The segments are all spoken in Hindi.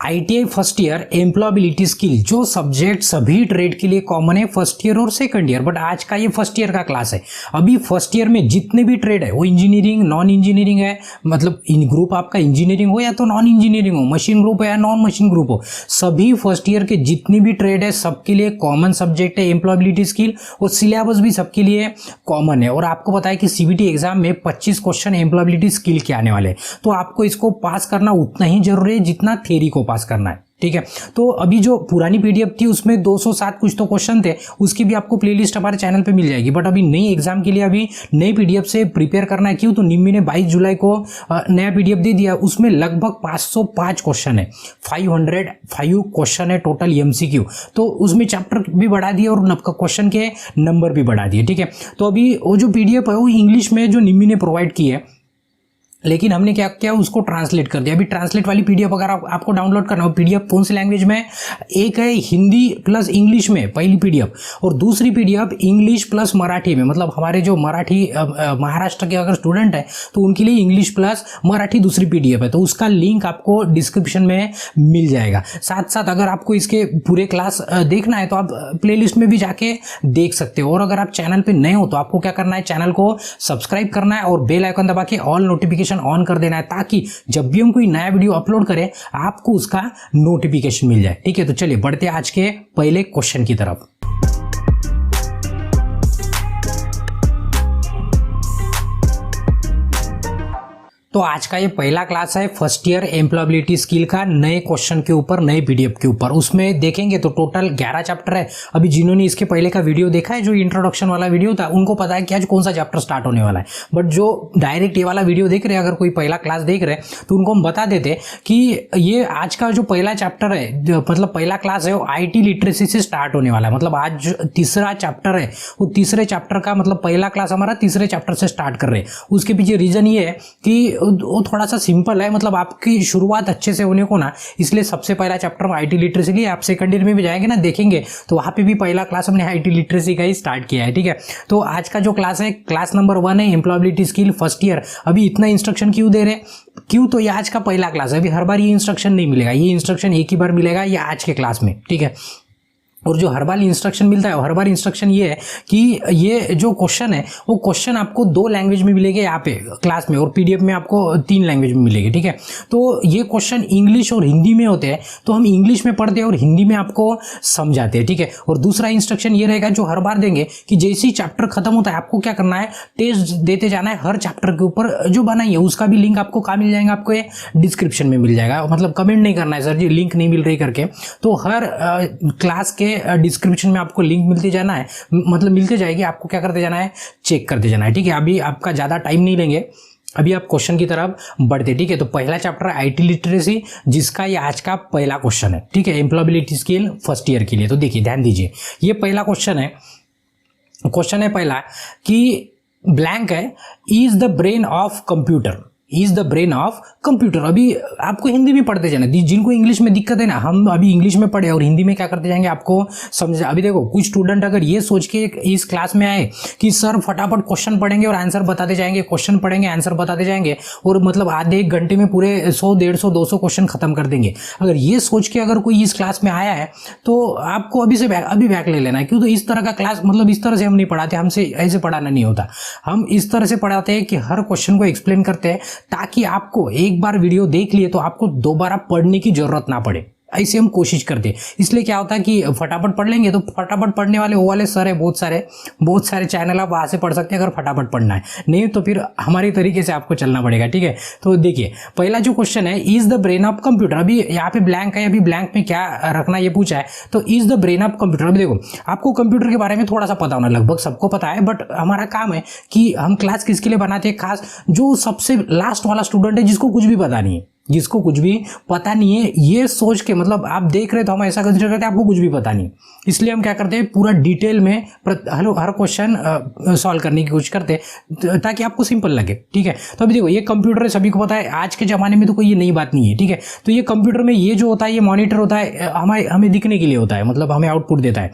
ITI first year employability skill जो सब्जेक्ट सभी ट्रेड के लिए कॉमन है फर्स्ट ईयर और सेकंड ईयर, बट आज का ये फर्स्ट ईयर का क्लास है। अभी फर्स्ट ईयर में जितने भी ट्रेड है वो इंजीनियरिंग नॉन इंजीनियरिंग है, मतलब इन ग्रुप आपका इंजीनियरिंग हो या तो नॉन इंजीनियरिंग हो, मशीन ग्रुप है या नॉन मशीन ग्रुप हो, सभी फर्स्ट ईयर के जितनी भी ट्रेड है सबके लिए कॉमन सब्जेक्ट है एम्प्लॉयबिलिटी स्किल, और सिलेबस भी सबके लिए कॉमन है। और आपको पता है कि सीबीटी एग्जाम में 25 क्वेश्चन एम्प्लॉयबिलिटी स्किल के आने वाले हैं, तो आपको इसको पास करना उतना ही जरूरी है जितना थ्योरी को पास करना है। ठीक है, तो अभी जो पुरानी पीडीएफ थी उसमें 207 कुछ तो क्वेश्चन थे, उसकी भी आपको प्लेलिस्ट हमारे चैनल पे मिल जाएगी। बट अभी नई एग्जाम के लिए अभी नई पीडीएफ से प्रिपेयर करना है, क्यों? तो निम्मी ने 22 जुलाई को नया पीडीएफ दे दिया, उसमें लगभग 505 क्वेश्चन है, 505 क्वेश्चन है टोटल एमसीक्यू। तो उसमें चैप्टर भी बढ़ा दिए और क्वेश्चन के नंबर भी बढ़ा दिए। ठीक है, तो अभी वो जो पीडीएफ है वो इंग्लिश में जो निम्मी ने प्रोवाइड की है, लेकिन हमने क्या किया उसको ट्रांसलेट कर दिया। अभी ट्रांसलेट वाली पीडीएफ अगर आपको डाउनलोड करना हो, पीडीएफ कौन सी लैंग्वेज में? एक है हिंदी प्लस इंग्लिश में पहली पीडीएफ, और दूसरी पीडीएफ इंग्लिश प्लस मराठी में, मतलब हमारे जो मराठी महाराष्ट्र के अगर स्टूडेंट है तो उनके लिए इंग्लिश प्लस मराठी दूसरी पीडीएफ है, तो उसका लिंक आपको डिस्क्रिप्शन में मिल जाएगा। साथ साथ अगर आपको इसके पूरे क्लास देखना है तो आप प्लेलिस्ट में भी जाके देख सकते हो। और अगर आप चैनल पर नए हो तो आपको क्या करना है, चैनल को सब्सक्राइब करना है और बेल आइकन दबा के ऑल नोटिफिकेशन ऑन कर देना है, ताकि जब भी हम कोई नया वीडियो अपलोड करें आपको उसका नोटिफिकेशन मिल जाए। ठीक है, तो चलिए बढ़ते हैं आज के पहले क्वेश्चन की तरफ। तो आज का ये पहला क्लास है फर्स्ट ईयर एम्प्लॉयबिलिटी स्किल का, नए क्वेश्चन के ऊपर नए पीडीएफ के ऊपर। उसमें देखेंगे तो टोटल 11 चैप्टर है। अभी जिन्होंने इसके पहले का वीडियो देखा है, जो इंट्रोडक्शन वाला वीडियो था, उनको पता है कि आज कौन सा चैप्टर स्टार्ट होने वाला है। बट जो डायरेक्ट ये वाला वीडियो देख रहे हैं, अगर कोई पहला क्लास देख रहे हैं, तो उनको हम बता देते कि ये आज का जो पहला चैप्टर है, मतलब पहला क्लास है, वो IT लिटरेसी से स्टार्ट होने वाला है। मतलब आज जो तीसरा चैप्टर है वो तीसरे चैप्टर का, मतलब पहला क्लास हमारा तीसरे चैप्टर से स्टार्ट कर रहे हैं। उसके पीछे रीजन ये है कि वो थोड़ा सा सिंपल है, मतलब आपकी शुरुआत अच्छे से होने को ना, इसलिए सबसे पहला चैप्टर में IT लिटरेसी की। आप सेकंड ईयर में भी जाएंगे ना, देखेंगे तो वहां पे भी पहला क्लास हमने IT लिटरेसी का ही स्टार्ट किया है। ठीक है, तो आज का जो क्लास है, क्लास नंबर 1 है एम्प्लॉयबिलिटी स्किल फर्स्ट ईयर। अभी इतना इंस्ट्रक्शन क्यों दे रहे हैं? क्यों? तो ये आज का पहला क्लास है, अभी हर बार ये इंस्ट्रक्शन नहीं मिलेगा, ये इंस्ट्रक्शन एक ही बार मिलेगा, ये आज के क्लास में। ठीक है, और जो हर बार इंस्ट्रक्शन मिलता है, हर बार इंस्ट्रक्शन ये है कि ये जो क्वेश्चन है वो क्वेश्चन आपको 2 लैंग्वेज में मिलेंगे यहाँ पे क्लास में, और पीडीएफ में आपको 3 लैंग्वेज में मिलेगी। ठीक है, तो ये क्वेश्चन इंग्लिश और हिंदी में होते हैं, तो हम इंग्लिश में पढ़ते हैं और हिंदी में आपको समझाते हैं। ठीक है, और दूसरा इंस्ट्रक्शन ये रहेगा जो हर बार देंगे कि जैसे ही चैप्टर खत्म होता है आपको क्या करना है, टेस्ट देते जाना है हर चैप्टर के ऊपर जो बनाई है। उसका भी लिंक आपको कहाँ मिल जाएगा? आपको ये डिस्क्रिप्शन में मिल जाएगा। मतलब कमेंट नहीं करना है सर जी लिंक नहीं मिल रही करके, तो हर क्लास के डिस्क्रिप्शन में आपको लिंक मिलते जाना है, मतलब मिलते जाएगी, आपको क्या करते जाना है, चेक करते जाना है। ठीक है, अभी आपका ज़्यादा टाइम नहीं लेंगे, अभी आप क्वेश्चन की तरफ बढ़ते। ठीक है, तो पहला चैप्टर है IT लिटरेसी, जिसका ये आज का पहला क्वेश्चन है। ठीक है, एम्प्लॉयबिलिटी स्किल फर्स्ट ईयर के लिए। तो देखिए ध्यान दीजिए, ये पहला क्वेश्चन है पहला कि ब्लैंक है, is the brain of computer, is the brain of computer. अभी आपको हिंदी में पढ़ते जाना, जिनको इंग्लिश में दिक्कत है ना, हम अभी इंग्लिश में पढ़े और हिंदी में क्या करते जाएंगे आपको समझ। अभी देखो कुछ स्टूडेंट अगर ये सोच के इस क्लास में आए कि सर फटाफट क्वेश्चन पढ़ेंगे और आंसर बताते जाएंगे, क्वेश्चन पढ़ेंगे आंसर बताते जाएंगे, और मतलब आधे 1 घंटे में पूरे 100 150 200 क्वेश्चन खत्म कर देंगे। अगर ये सोच के अगर कोई इस क्लास में आया है तो आपको अभी बैक ले लेना है। क्यों? तो इस तरह का क्लास, मतलब इस तरह से हम नहीं पढ़ाते, हमसे ऐसे पढ़ाना नहीं होता। हम इस तरह से पढ़ाते हैं कि हर क्वेश्चन को एक्सप्लेन करते हैं, ताकि आपको एक बार वीडियो देख लिए तो आपको दोबारा पढ़ने की जरूरत ना पड़े। ऐसे हम कोशिश करते हैं। इसलिए क्या होता है कि फटाफट पढ़ लेंगे, तो फटाफट पढ़ने वाले वो वाले सर है, बहुत सारे चैनल आप वहाँ से पढ़ सकते हैं अगर फटाफट पढ़ना है। नहीं तो फिर हमारी तरीके से आपको चलना पड़ेगा। ठीक है, तो देखिए पहला जो क्वेश्चन है, is the brain of computer. अभी यहाँ पे ब्लैंक है, अभी ब्लैंक में क्या रखना ये पूछा है, तो is the brain of computer. अभी देखो आपको कंप्यूटर के बारे में थोड़ा सा पता होना, लगभग सबको पता है, बट हमारा काम है कि हम क्लास किसके लिए बनाते हैं, खास जो सबसे लास्ट वाला स्टूडेंट है जिसको कुछ भी पता नहीं है, जिसको कुछ भी पता नहीं है, ये सोच के, मतलब आप देख रहे तो हम ऐसा कंसिडर करते हैं आपको कुछ भी पता नहीं, इसलिए हम क्या करते हैं पूरा डिटेल में हर क्वेश्चन सॉल्व करने की कोशिश करते हैं ताकि आपको सिंपल लगे। ठीक है, तो अभी देखो ये कंप्यूटर है, सभी को पता है, आज के ज़माने में तो कोई ये नई बात नहीं है। ठीक है, तो ये कंप्यूटर में ये जो होता है, ये मॉनिटर होता है, हमें दिखने के लिए होता है, मतलब हमें आउटपुट देता है।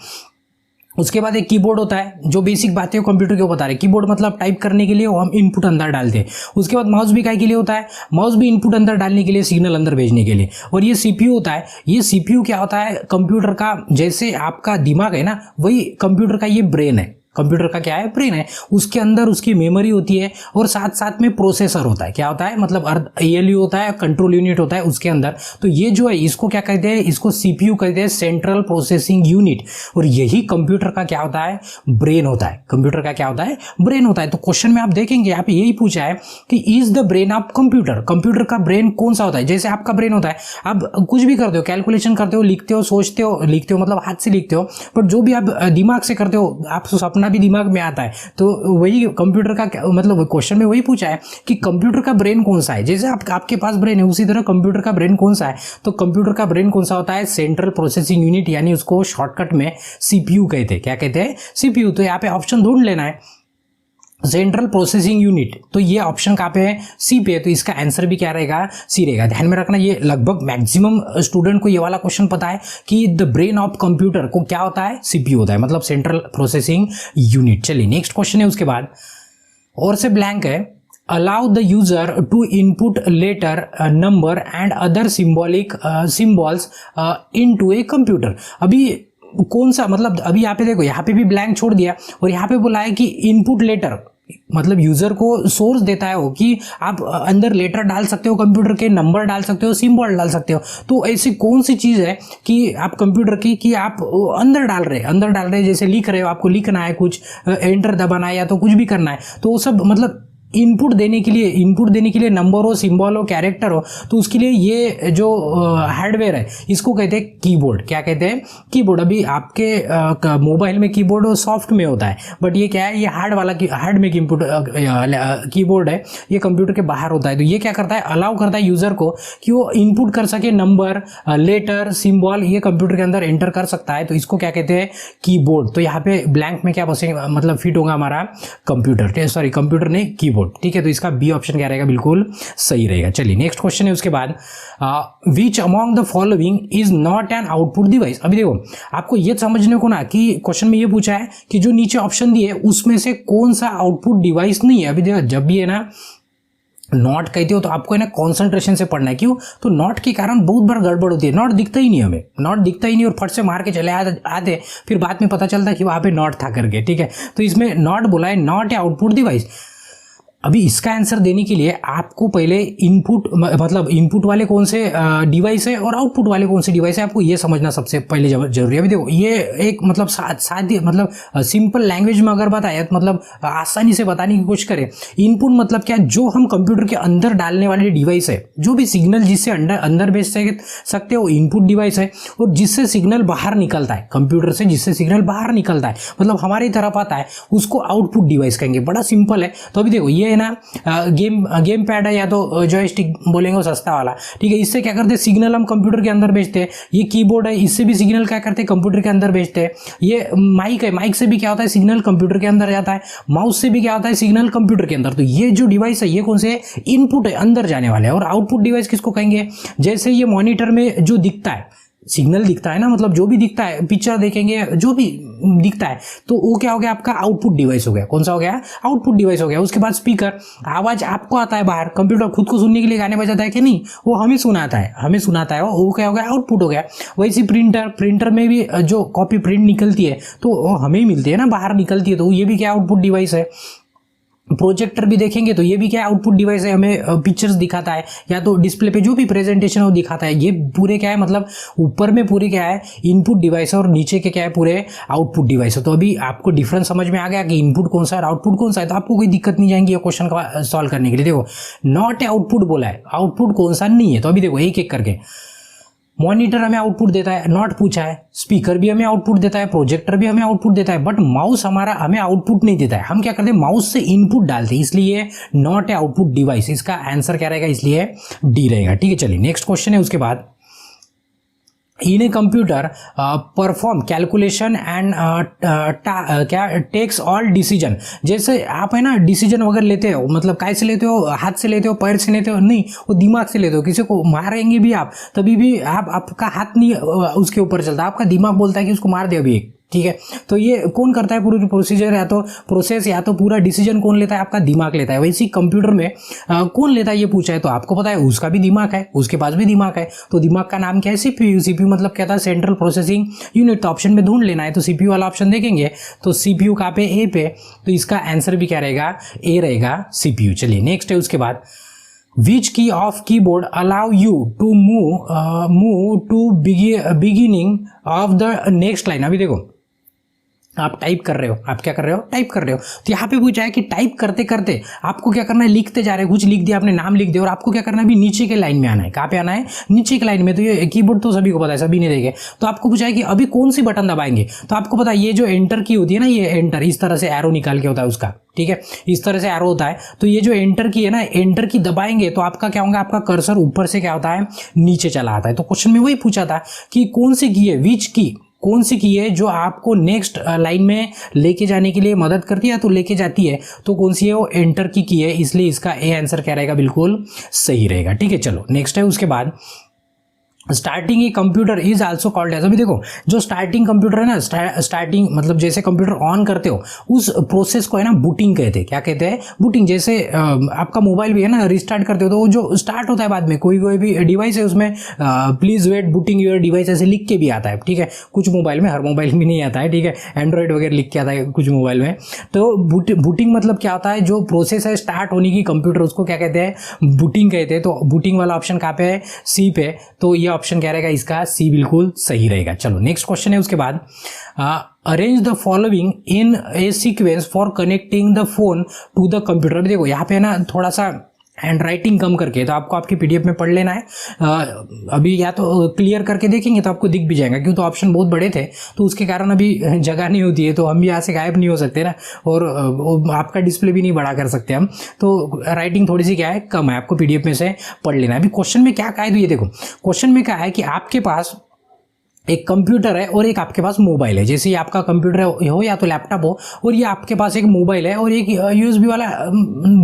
उसके बाद एक कीबोर्ड होता है, जो बेसिक बातें कंप्यूटर के वो बता रहे हैं। कीबोर्ड मतलब टाइप करने के लिए हम इनपुट अंदर डालते हैं। उसके बाद माउस भी काय के लिए होता है, माउस भी इनपुट अंदर डालने के लिए, सिग्नल अंदर भेजने के लिए। और ये सीपीयू होता है, ये सीपीयू क्या होता है, कंप्यूटर का जैसे आपका दिमाग है ना, वही कंप्यूटर का ये ब्रेन है। कंप्यूटर का क्या है, ब्रेन है। उसके अंदर उसकी मेमोरी होती है और साथ साथ में प्रोसेसर होता है। क्या होता है, मतलब एएलयू होता है, कंट्रोल यूनिट होता है उसके अंदर। तो ये जो है इसको क्या कहते हैं, इसको सीपीयू कहते हैं, सेंट्रल प्रोसेसिंग यूनिट। और यही कंप्यूटर का क्या होता है, ब्रेन होता है। कंप्यूटर का क्या होता है, ब्रेन होता है। तो क्वेश्चन में आप देखेंगे यहाँ पे यही पूछा है कि is the brain of computer, computer का ब्रेन कौन सा होता है। जैसे आपका ब्रेन होता है, आप कुछ भी करते हो, कैलकुलेशन करते हो, लिखते हो, सोचते हो, लिखते हो मतलब हाथ से लिखते हो, बट जो भी आप दिमाग से करते हो, आप सपना भी दिमाग में आता है। तो वही कंप्यूटर का मतलब क्वेश्चन में वही पूछा है कि कंप्यूटर का ब्रेन कौन सा है। जैसे आपके पास ब्रेन है, उसी तरह कंप्यूटर का ब्रेन कौन सा है। तो कंप्यूटर का ब्रेन कौन सा होता है, सेंट्रल प्रोसेसिंग यूनिट, यानी उसको शॉर्टकट में सीपीयू कहते हैं। क्या कहते हैं, सीपीयू। तो यहाँ पे ऑप्शन ढूंढ लेना है, सेंट्रल प्रोसेसिंग यूनिट। तो ये ऑप्शन कहाँ पे है, सी पे है। तो इसका आंसर भी क्या रहेगा, सी रहेगा। ध्यान में रखना, ये लगभग मैक्सिमम स्टूडेंट को ये वाला क्वेश्चन पता है कि द ब्रेन ऑफ कंप्यूटर को क्या होता है, सीपीयू होता है, मतलब सेंट्रल प्रोसेसिंग यूनिट। चलिए नेक्स्ट क्वेश्चन है उसके बाद, और से ब्लैंक है, allow the user to input letter, number and other symbolic symbols into a computer। अभी कौन सा, मतलब अभी यहाँ पे देखो, यहाँ पे भी ब्लैंक छोड़ दिया और यहाँ पे बोला है कि इनपुट लेटर, मतलब यूजर को सोर्स देता है वो कि आप अंदर लेटर डाल सकते हो, कंप्यूटर के नंबर डाल सकते हो, सिंबल डाल सकते हो। तो ऐसी कौन सी चीज है कि आप कंप्यूटर की कि आप अंदर डाल रहे, जैसे लिख रहे हो, आपको लिखना है कुछ, एंटर दबाना है या तो कुछ भी करना है, तो वो सब मतलब इनपुट देने के लिए नंबर हो, सिंबल हो, कैरेक्टर हो, तो उसके लिए ये जो हार्डवेयर है इसको कहते हैं कीबोर्ड। क्या कहते हैं, कीबोर्ड। अभी आपके मोबाइल में कीबोर्ड सॉफ्ट में होता है, बट ये क्या है, ये हार्ड में कीबोर्ड है, ये कंप्यूटर के बाहर होता है। तो ये क्या करता है, अलाउ करता है यूजर को कि वो इनपुट कर सके, नंबर, लेटर, सिंबल, ये कंप्यूटर के अंदर एंटर कर सकता है। तो इसको क्या कहते हैं, कीबोर्ड। तो यहाँ पे ब्लैंक में क्या बसेगा, मतलब फिट होगा हमारा कंप्यूटर नहीं, कीबोर्ड। ठीक है, तो इसका बी ऑप्शन क्या रहेगा, बिल्कुल सही रहेगा। चलिए नेक्स्ट क्वेश्चन है उसके बाद, which among the following is not an output device. अभी देखो आपको ये समझने को ना कि क्वेश्चन में ये पूछा है कि जो नीचे ऑप्शन दिए उसमें से कौन सा आउटपुट डिवाइस नहीं है। अभी देखो जब भी है ना नॉट कहते हो तो आपको है ना कॉन्सेंट्रेशन से पढ़ना है। क्यों, तो नॉट के कारण बहुत बार गड़बड़ होती है, नॉट दिखता ही नहीं हमें, और फट से मार के चले आते, फिर बाद में पता चलता कि वहां पे नॉट था करके। ठीक है, तो इसमें नॉट बोला है, नॉट ए आउटपुट डिवाइस। अभी इसका आंसर देने के लिए आपको पहले इनपुट वाले कौन से डिवाइस है और आउटपुट वाले कौन से डिवाइस है, आपको ये समझना सबसे पहले जरूरी है। अभी देखो ये एक मतलब सादी मतलब सिंपल लैंग्वेज में अगर बताया तो मतलब आसानी से बताने की कोशिश करें। इनपुट मतलब क्या, जो हम कंप्यूटर के अंदर डालने वाले डिवाइस है, जो भी सिग्नल जिससे अंदर भेज सकते हो इनपुट डिवाइस है, और जिससे सिग्नल बाहर निकलता है कंप्यूटर से, जिससे सिग्नल बाहर निकलता है मतलब हमारी तरफ आता है, उसको आउटपुट डिवाइस कहेंगे। बड़ा सिंपल है। तो अभी देखो ये ना गेम पैड है या तो जॉयस्टिक बोलेंगे सस्ता वाला। ठीक है, इससे क्या करते हैं, सिग्नल हम कंप्यूटर के अंदर भेजते हैं। ये कीबोर्ड है, इससे भी सिग्नल क्या करते हैं, कंप्यूटर के अंदर भेजते हैं। ये माइक है, माइक से भी क्या होता है, सिग्नल कंप्यूटर के अंदर जाता है। माउस से भी क्या होता है, सिग्नल कंप्यूटर के अंदर। तो ये जो डिवाइस है ये कौन से इनपुट है, अंदर जाने वाले हैं। और आउटपुट डिवाइस किसको कहेंगे, जैसे ये मॉनिटर में जो दिखता है, सिग्नल दिखता है ना, मतलब जो भी दिखता है, पिक्चर देखेंगे, जो भी दिखता है, तो वो क्या हो गया, आपका आउटपुट डिवाइस हो गया। कौन सा हो गया, आउटपुट डिवाइस हो गया। उसके बाद स्पीकर, आवाज आपको आता है बाहर, कंप्यूटर खुद को सुनने के लिए गाने बजाता है कि नहीं, वो हमें सुनाता है, वो क्या हो गया, आउटपुट हो गया। वैसे प्रिंटर में भी जो कॉपी प्रिंट निकलती है तो वो हमें ही मिलती है ना, बाहर निकलती है, तो ये भी क्या आउटपुट डिवाइस है। प्रोजेक्टर भी देखेंगे तो ये भी क्या आउटपुट डिवाइस है, हमें पिक्चर्स दिखाता है, या तो डिस्प्ले पे जो भी प्रेजेंटेशन है वो दिखाता है। ये पूरे क्या है, मतलब ऊपर में पूरे क्या है, इनपुट डिवाइस है, और नीचे के क्या है, पूरे आउटपुट डिवाइस है। तो अभी आपको डिफरेंस समझ में आ गया कि इनपुट कौन सा है और आउटपुट कौन सा है। तो आपको कोई दिक्कत नहीं जाएंगी ये क्वेश्चन का सॉल्व करने के लिए। देखो नॉट ए आउटपुट बोला है, आउटपुट कौन सा नहीं है। तो अभी देखो एक एक करके, मॉनिटर हमें आउटपुट देता है, नॉट पूछा है। स्पीकर भी हमें आउटपुट देता है, प्रोजेक्टर भी हमें आउटपुट देता है, बट माउस हमारा हमें आउटपुट नहीं देता है। हम क्या करते हैं, माउस से इनपुट डालते हैं, इसलिए नॉट ए आउटपुट डिवाइस। इसका आंसर क्या रहेगा, इसलिए डी रहेगा। ठीक है, चलिए नेक्स्ट क्वेश्चन है उसके बाद, in a computer perform calculation and क्या टेक्स ऑल डिसीजन। जैसे आप है ना डिसीजन वगैरह लेते हो, मतलब काय से लेते हो, हाथ से लेते हो, पैर से लेते हो, नहीं वो दिमाग से लेते हो। किसी को मारेंगे भी आप, तभी भी आपका हाथ नहीं उसके ऊपर चलता, आपका दिमाग बोलता है कि उसको मार दे अभी एक, ठीक है। तो ये कौन करता है पूरी प्रोसीजर, या तो प्रोसेस, या तो पूरा डिसीजन कौन लेता है, आपका दिमाग लेता है। वैसे ही कंप्यूटर में कौन लेता है ये पूछा है, तो आपको पता है उसका भी दिमाग है, उसके पास भी दिमाग है। तो दिमाग का नाम क्या है, सीपीयू। सीपीयू मतलब क्या था, सेंट्रल प्रोसेसिंग यूनिट। तो ऑप्शन में ढूंढ लेना है, तो सीपीयू वाला ऑप्शन देखेंगे तो सीपीयू कहाँ पे, ए पे, तो इसका आंसर भी क्या रहेगा, ए रहेगा, सीपीयू। चलिए नेक्स्ट है उसके बाद, Which key of keyboard allow you to move to beginning of the next line। अभी देखो आप टाइप कर रहे हो, आप क्या कर रहे हो, टाइप कर रहे हो। तो यहाँ पे पूछा है कि टाइप करते करते आपको क्या करना है, लिखते जा रहे हैं, कुछ लिख दिया आपने, नाम लिख दिया, और आपको क्या करना है, अभी नीचे के लाइन में आना है। कहाँ पे आना है, नीचे के लाइन में। तो ये कीबोर्ड तो सभी को पता है, सभी ने देखे। तो आपको पूछा है कि अभी कौन सी बटन दबाएंगे, तो आपको पता है ये जो एंटर की होती है ना, ये एंटर इस तरह से एरो निकाल के होता है उसका, ठीक है, इस तरह से एरो होता है। तो ये जो एंटर की है ना, एंटर की दबाएंगे तो आपका क्या होगा, आपका कर्सर ऊपर से क्या होता है, नीचे चला आता है। तो क्वेश्चन में वही पूछा था कि कौन सी की है, विच की, कौन सी की है जो आपको नेक्स्ट लाइन में लेके जाने के लिए मदद करती है, तो लेके जाती है, तो कौन सी है, वो एंटर की है। इसलिए इसका ए आंसर क्या रहेगा, बिल्कुल सही रहेगा। ठीक है, चलो नेक्स्ट है उसके बाद, starting a computer is also called as. अभी देखो जो स्टार्टिंग कंप्यूटर है ना, स्टार्टिंग मतलब जैसे कंप्यूटर ऑन करते हो उस प्रोसेस को है ना बूटिंग कहते हैं। क्या कहते हैं, बूटिंग। जैसे आपका मोबाइल भी है ना, रिस्टार्ट करते हो तो वो जो स्टार्ट होता है बाद में, कोई भी डिवाइस है उसमें please wait booting your device ऐसे लिख के भी आता है, ठीक है। कुछ मोबाइल में, हर मोबाइल में नहीं आता है, ठीक है, एंड्रॉइड वगैरह लिख के आता है कुछ मोबाइल में। तो बूटिंग मतलब क्या होता है, जो प्रोसेस है स्टार्ट होने की कंप्यूटर, उसको क्या कहते हैं, बूटिंग कहते हैं। तो बूटिंग वाला ऑप्शन कहाँ पे है, सी पे। तो ये ऑप्शन क्या रहेगा, इसका सी बिल्कुल सही रहेगा। चलो नेक्स्ट क्वेश्चन है उसके बाद, arrange the following in a sequence for connecting the phone to the computer. देखो यहाँ पे ना थोड़ा सा हैंड राइटिंग कम करके, तो आपको आपकी पीडीएफ में पढ़ लेना है। अभी या तो क्लियर करके देखेंगे तो आपको दिख भी जाएगा, क्यों तो ऑप्शन बहुत बड़े थे तो उसके कारण अभी जगह नहीं होती है, तो हम भी यहाँ से गायब नहीं हो सकते ना, और आपका डिस्प्ले भी नहीं बड़ा कर सकते हम। तो राइटिंग थोड़ी सी क्या है, कम है, आपको पीडीएफ में से पढ़ लेना है। अभी क्वेश्चन में क्या कहा है, तो ये देखो क्वेश्चन में क्या है कि आपके पास एक कंप्यूटर है और एक आपके पास मोबाइल है। जैसे ये आपका कंप्यूटर हो या तो लैपटॉप हो, और ये आपके पास एक मोबाइल है और एक यूएसबी वाला,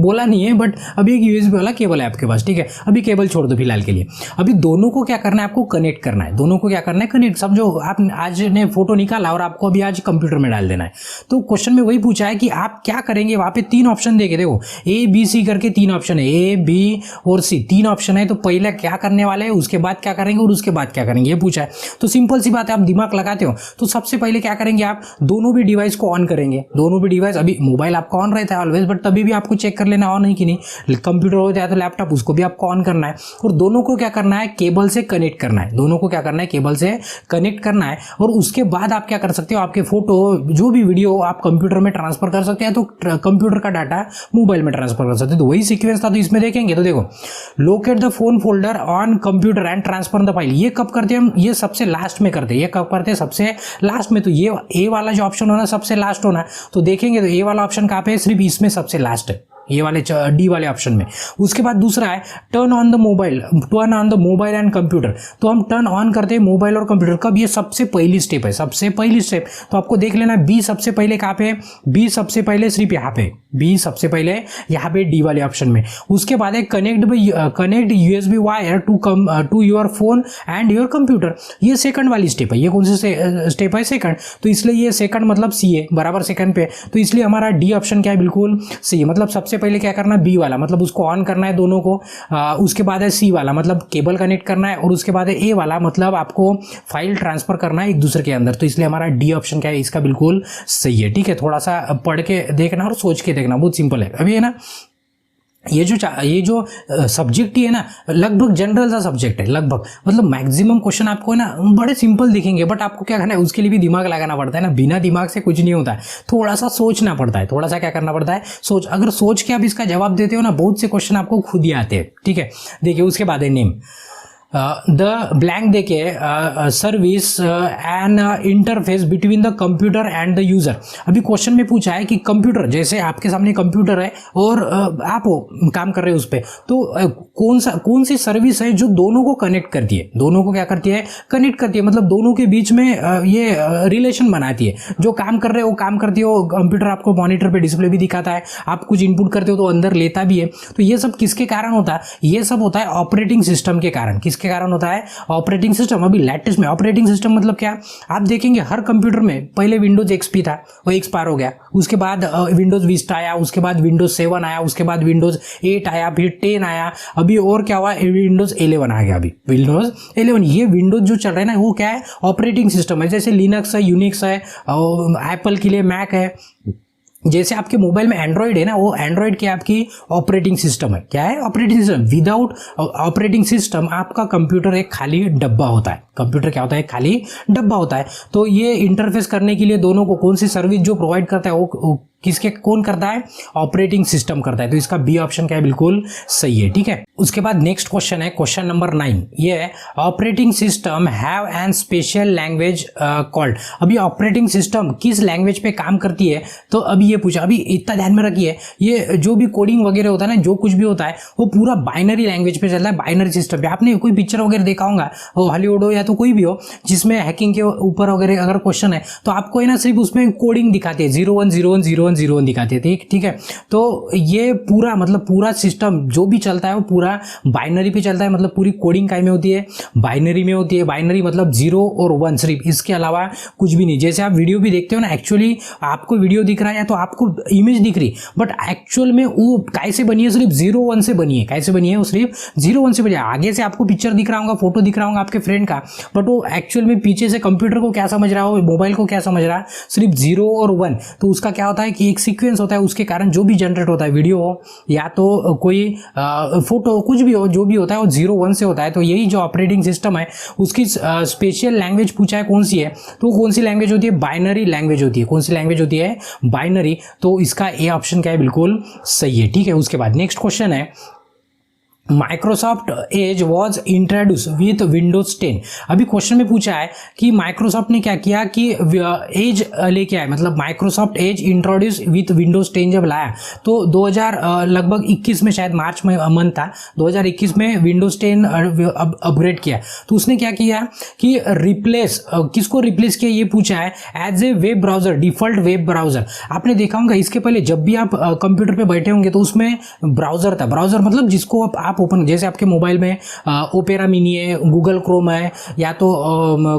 बोला नहीं है बट अभी एक यूएसबी वाला केबल है आपके पास, ठीक है। अभी केबल छोड़ दो फिलहाल के लिए। अभी दोनों को क्या करना है, आपको कनेक्ट करना है। दोनों को क्या करना है, कनेक्ट। समझो आप आज ने फोटो निकाला और आपको अभी आज कंप्यूटर में डाल देना है। तो क्वेश्चन में वही पूछा है कि आप क्या करेंगे। वहाँ पे 3 ऑप्शन देखे, देखो ए बी सी करके 3 ऑप्शन है, ए बी और सी 3 ऑप्शन है। तो पहले क्या करने वाले हैं, उसके बाद क्या करेंगे और उसके बाद क्या करेंगे, ये पूछा है। तो सिंपल सी बात है, आप दिमाग लगाते हो तो सबसे पहले क्या करेंगे, आप दोनों भी डिवाइस को ऑन करेंगे। दोनों भी डिवाइस, अभी मोबाइल आपका ऑन रहता है ऑलवेज, बट तभी भी आपको चेक कर लेना ऑन है कि नहीं। कंप्यूटर हो जाए तो लैपटॉप, उसको भी आपको ऑन करना है, और दोनों को क्या करना है, केबल से कनेक्ट करना है। दोनों को क्या करना है, केबल से कनेक्ट करना है। और उसके बाद आप क्या कर सकते हो, आपके फोटो जो भी वीडियो आप कंप्यूटर में ट्रांसफर कर सकते हैं, तो कंप्यूटर का डाटा मोबाइल में ट्रांसफर कर सकते हैं। तो वही सीक्वेंस था। तो इसमें देखेंगे तो देखो, locate the phone folder on computer and transfer the file. ये कब करते हैं हम, ये सबसे लास्ट में करते हैं। ये कब करते हैं, सबसे लास्ट में। तो ये ए वाला जो ऑप्शन होना सबसे लास्ट होना। तो देखेंगे तो ए वाला ऑप्शन कहाँ पे है, सिर्फ इसमें सबसे लास्ट है, ये वाले डी वाले ऑप्शन में। उसके बाद दूसरा है turn on the mobile, turn on the mobile and computer. तो हम टर्न ऑन करते हैं मोबाइल और कंप्यूटर कब, ये सबसे पहली स्टेप है, सबसे पहली स्टेप। तो आपको देख लेना बी सबसे पहले कहाँ पे, बी सबसे पहले सिर्फ यहाँ पे, बी सबसे पहले यहाँ पे डी वाले ऑप्शन में। उसके बाद है connect USB wire to your phone and your computer. ये सेकंड वाली स्टेप है। ये कौन सी स्टेप है, सेकंड। तो इसलिए ये सेकंड मतलब सी है, बराबर सेकंड पे। तो इसलिए हमारा डी ऑप्शन क्या है, बिल्कुल सी। मतलब सबसे पहले क्या करना है, बी वाला मतलब उसको ऑन करना है दोनों को। उसके बाद है सी वाला मतलब केबल कनेक्ट करना है, और उसके बाद है ए वाला मतलब आपको फाइल ट्रांसफर करना है एक दूसरे के अंदर। तो इसलिए हमारा डी ऑप्शन क्या है, इसका बिल्कुल सही है। ठीक है, थोड़ा सा पढ़ के देखना और सोच के देखना, बहुत सिंपल है। अभी है ना, ये जो सब्जेक्ट ही है ना, लगभग जनरल सा सब्जेक्ट है, लगभग मतलब मैक्सिमम क्वेश्चन आपको है ना बड़े सिंपल दिखेंगे, बट आपको क्या करना है, उसके लिए भी दिमाग लगाना पड़ता है ना। बिना दिमाग से कुछ नहीं होता है, थोड़ा सा सोचना पड़ता है, थोड़ा सा क्या करना पड़ता है, अगर सोच के आप इसका जवाब देते हो ना, बहुत से क्वेश्चन आपको खुद ही आते हैं। ठीक है, देखिए उसके बाद है नेम द ब्लैंक देके service and interface between the computer and the user. अभी क्वेश्चन में पूछा है कि कंप्यूटर, जैसे आपके सामने कंप्यूटर है और आप काम कर रहे हो उस पर, तो कौन सी सर्विस है जो दोनों को कनेक्ट करती है, दोनों को क्या करती है, कनेक्ट करती है। मतलब दोनों के बीच में ये रिलेशन बनाती है। जो काम कर रहे हो काम करती हो, कंप्यूटर आपको मॉनिटर पे डिस्प्ले भी दिखाता है, आप कुछ इनपुट करते हो तो अंदर लेता भी है। तो ये सब किसके कारण होता है, ये सब होता है ऑपरेटिंग सिस्टम के कारण। किसके किसके कारण होता है? Operating system. अभी लेटेस्ट में ऑपरेटिंग सिस्टम मतलब क्या, आप देखेंगे हर कंप्यूटर में पहले विंडोज एक्सपी था, वो एक्सपायर हो गया, उसके बाद विंडोज विस्टा आया, उसके बाद विंडोज 7 आया, उसके बाद विंडोज 8 आया, फिर 10 आया, अभी और क्या हुआ, विंडोज 11 आ गया। अभी विंडोज 11, ये विंडोज जो चल रहा है ना वो क्या है? ऑपरेटिंग सिस्टम है। जैसे लिनक्स है, यूनिक्स है, एप्पल के लिए मैक है। जैसे आपके मोबाइल में एंड्रॉइड है ना, वो एंड्रॉइड की आपकी ऑपरेटिंग सिस्टम है। क्या है? Operating system. Without operating system आपका कंप्यूटर एक खाली डब्बा होता है। कंप्यूटर क्या होता है? खाली डब्बा होता है। तो ये इंटरफेस करने के लिए दोनों को कौन सी सर्विस जो प्रोवाइड करता है वो किसके कौन करता है? ऑपरेटिंग सिस्टम करता है। तो इसका बी ऑप्शन क्या है? बिल्कुल सही है। ठीक है, उसके बाद नेक्स्ट क्वेश्चन है, क्वेश्चन नंबर 9। ये है operating system have an special language called. अभी ऑपरेटिंग सिस्टम किस लैंग्वेज पे काम करती है? तो अभी ये पूछा। अभी इतना ध्यान में रखिए, ये जो भी कोडिंग वगैरह होता है ना, जो कुछ भी होता है वो पूरा बाइनरी लैंग्वेज पे चलता है, बाइनरी सिस्टम पे। आपने कोई पिक्चर वगैरह देखा होगा, वो हॉलीवुड हो या तो कोई भी हो, जिसमें हैकिंग के ऊपर वगैरह अगर क्वेश्चन है तो आपको है ना सिर्फ उसमें कोडिंग दिखाते हैं, 01010101 दिखाते थे। ठीक है, तो ये पूरा मतलब पूरा सिस्टम जो भी चलता है वो पूरा बाइनरी पे चलता है। मतलब पूरी कोडिंग काय में होती है? बाइनरी में होती है। बाइनरी मतलब 0 और 1, सिर्फ इसके अलावा कुछ भी नहीं। जैसे आप वीडियो भी देखते हो ना, एक्चुअली आपको वीडियो दिख रहा है या तो आपको इमेज दिख रही, बट एक्चुअल में वो कैसे बनी है? सिर्फ 0-1 से बनी है। कैसे बनी है? वो सिर्फ 0-1 से बनी है। आगे से आपको पिक्चर दिख रहा होगा, फोटो दिख रहा होगा आपके फ्रेंड का, बट वो एक्चुअल में पीछे से कंप्यूटर को क्या समझ रहा हो, मोबाइल को क्या समझ रहा है? सिर्फ 0 और 1। तो उसका क्या होता है कि एक सीक्वेंस होता है, उसके कारण जो भी जनरेट होता है, वीडियो हो या तो कोई फोटो, कुछ भी हो, जो भी होता है वो 0-1 से होता है। तो यही जो ऑपरेटिंग सिस्टम है उसकी स्पेशल लैंग्वेज पूछा है कौन सी है, तो कौन सी लैंग्वेज होती है? बाइनरी लैंग्वेज होती है। कौन सी लैंग्वेज होती है? बाइनरी। तो इसका ए ऑप्शन क्या है? बिल्कुल सही है। ठीक है, उसके बाद नेक्स्ट क्वेश्चन है, Microsoft Edge was introduce with Windows 10। अभी क्वेश्चन में पूछा है कि माइक्रोसॉफ्ट ने क्या किया कि एज लेके आए, मतलब Microsoft Edge introduce with Windows 10 जब लाया तो 2000 लगभग 21 में, शायद मार्च में मंथ था, 2021 में विंडोज 10 अपग्रेड किया। तो उसने क्या किया कि रिप्लेस, किसको रिप्लेस किया ये पूछा है, as a web browser, default web browser. आपने देखा होगा इसके पहले जब भी आप कंप्यूटर पे बैठे होंगे तो उसमें ब्राउजर था। ब्राउजर मतलब जिसको आप ओपन, जैसे आपके मोबाइल में ओपेरा मिनी है, गूगल क्रोम है, या तो